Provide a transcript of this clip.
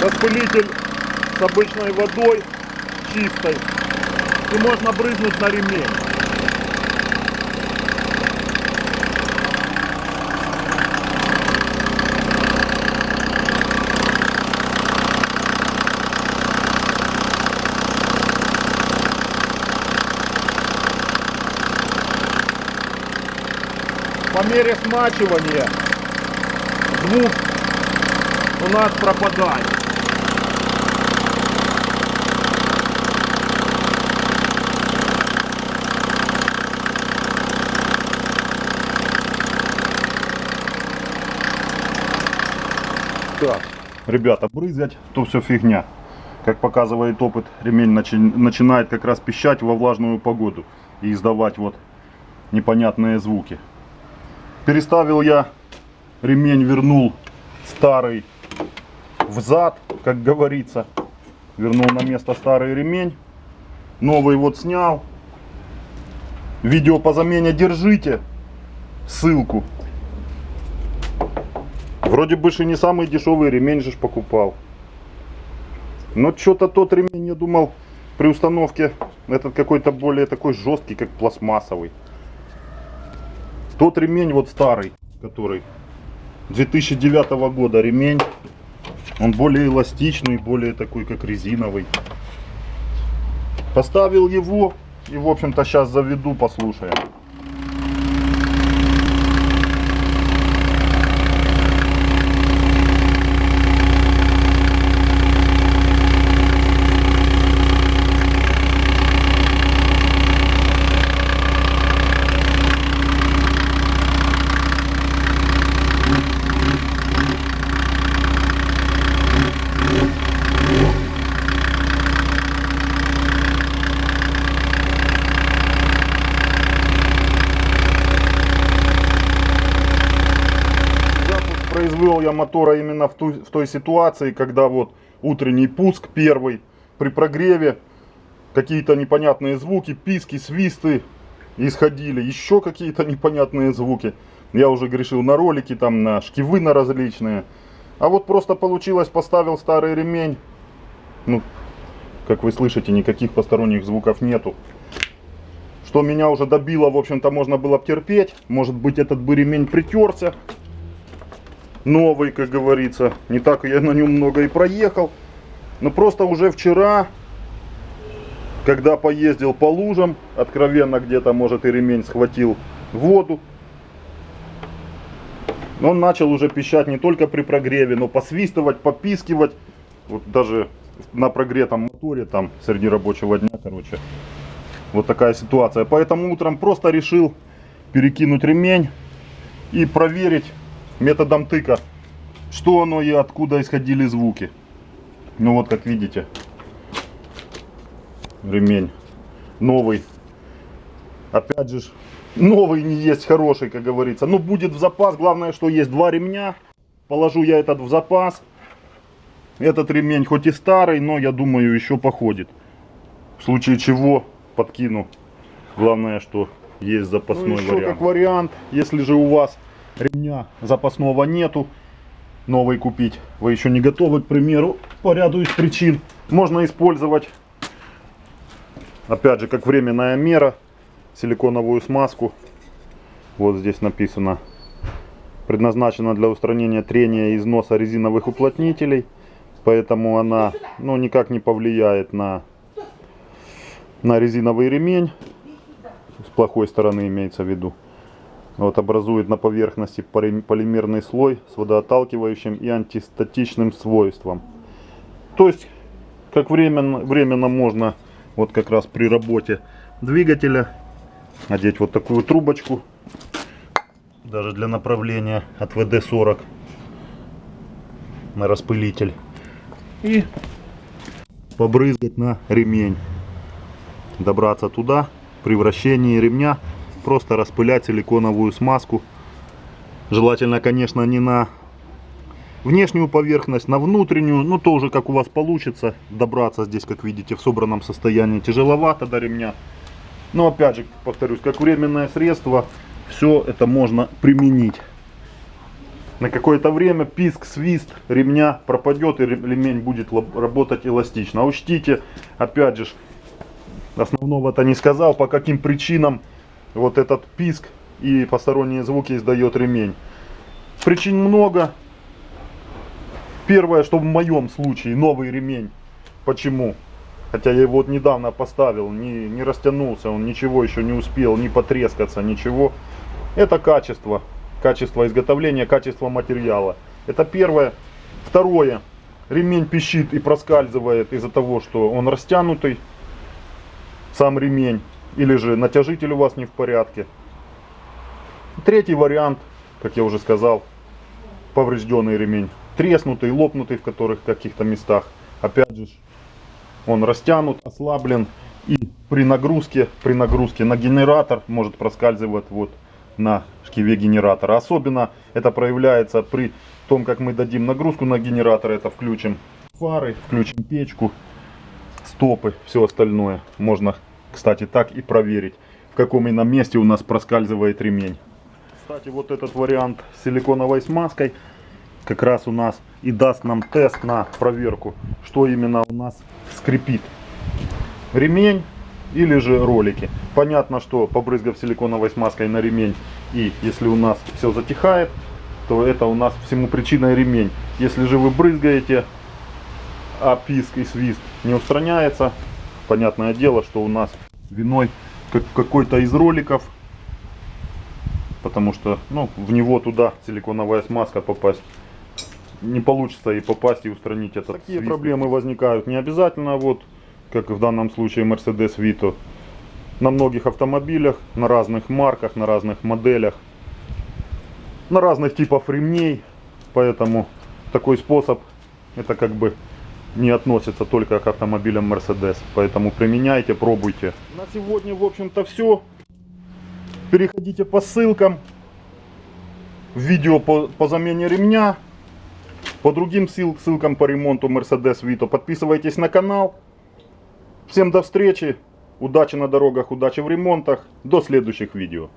распылитель с обычной водой, чистой, и можно брызнуть на ремень. По мере смачивания звук у нас пропадает. Так, ребята, брызгать то все фигня. Как показывает опыт, ремень начинает как раз пищать во влажную погоду и издавать вот непонятные звуки. Переставил я ремень, вернул старый взад, как говорится. Вернул на место старый ремень. Новый вот снял. Видео по замене держите. Ссылку. Вроде бы и не самый дешевый ремень же покупал. Но что-то тот ремень, я думал, при установке этот какой-то более такой жесткий, как пластмассовый. Тот ремень вот старый, который 2009 года ремень, он более эластичный, более такой как резиновый. Поставил его и в общем-то сейчас заведу, послушаем. Произвел я мотора именно в той ситуации, когда вот утренний пуск первый, при прогреве какие-то непонятные звуки, писки, свисты исходили, еще какие-то непонятные звуки. Я уже грешил на ролики, там на шкивы на различные. А вот просто получилось, поставил старый ремень. Ну, как вы слышите, никаких посторонних звуков нету. Что меня уже добило, в общем-то, можно было бы терпеть. Может быть, этот бы ремень притерся. Новый, как говорится. Не так я на нем много и проехал. Но просто уже вчера, когда поездил по лужам, откровенно где-то, может, и ремень схватил воду, он начал уже пищать не только при прогреве, но посвистывать, попискивать. Вот даже на прогретом моторе, там, среди рабочего дня, короче. Вот такая ситуация. Поэтому утром просто решил перекинуть ремень и проверить методом тыка, что оно и откуда исходили звуки. Ну вот, как видите, ремень новый. Опять же, новый не есть хороший, как говорится. Но будет в запас. Главное, что есть два ремня. Положу я этот в запас. Этот ремень хоть и старый, но я думаю, еще походит. В случае чего подкину. Главное, что есть запасной вариант. Еще как вариант, если же у вас ремня запасного нету, новый купить вы еще не готовы, к примеру, по ряду из причин, можно использовать, опять же, как временная мера, силиконовую смазку. Вот здесь написано: предназначена для устранения трения и износа резиновых уплотнителей, поэтому она, ну, никак не повлияет на резиновый ремень, с плохой стороны имеется в виду. Вот, образует на поверхности полимерный слой с водоотталкивающим и антистатичным свойством. То есть, как временно можно, вот как раз при работе двигателя, одеть вот такую трубочку, даже для направления от ВД-40 на распылитель, и побрызгать на ремень. Добраться туда, при вращении ремня просто распылять силиконовую смазку. Желательно, конечно, не на внешнюю поверхность, на внутреннюю. Ну, то уже как у вас получится. Добраться здесь, как видите, в собранном состоянии тяжеловато до ремня. Но опять же, повторюсь, как временное средство, все это можно применить. На какое-то время писк, свист ремня пропадет и ремень будет работать эластично. А учтите, опять же, основного-то не сказал, по каким причинам вот этот писк и посторонние звуки издает ремень. Причин много. Первое, что в моем случае новый ремень. Почему? Хотя я его вот недавно поставил, не растянулся, он ничего еще не успел, не потрескаться, ничего. Это качество. Качество изготовления, качество материала. Это первое. Второе. Ремень пищит и проскальзывает из-за того, что он растянутый. Сам ремень. Или же натяжитель у вас не в порядке. Третий вариант, как я уже сказал, поврежденный ремень. Треснутый, лопнутый в каких-то местах. Опять же, он растянут, ослаблен. И при нагрузке на генератор может проскальзывать вот на шкиве генератора. Особенно это проявляется при том, как мы дадим нагрузку на генератор. Это включим фары, включим печку, стопы, все остальное. Можно, кстати, так и проверить, в каком именно месте у нас проскальзывает ремень. Кстати, вот этот вариант с силиконовой смазкой как раз у нас и даст нам тест на проверку, что именно у нас скрипит. Ремень или же ролики. Понятно, что побрызгав силиконовой смазкой на ремень, и если у нас все затихает, то это у нас всему причиной ремень. Если же вы брызгаете, а писк и свист не устраняется, понятное дело, что у нас виной какой-то из роликов, потому что в него туда силиконовая смазка попасть не получится, и попасть и устранить этот свист. Такие проблемы возникают не обязательно, вот как в данном случае Mercedes Vito. На многих автомобилях, на разных марках, на разных моделях, на разных типах ремней. Поэтому такой способ, это как бы не относится только к автомобилям Mercedes. Поэтому применяйте, пробуйте. На сегодня, в общем-то, все. Переходите по ссылкам. Видео по замене ремня. По другим ссылкам по ремонту Mercedes Vito. Подписывайтесь на канал. Всем до встречи. Удачи на дорогах, удачи в ремонтах. До следующих видео.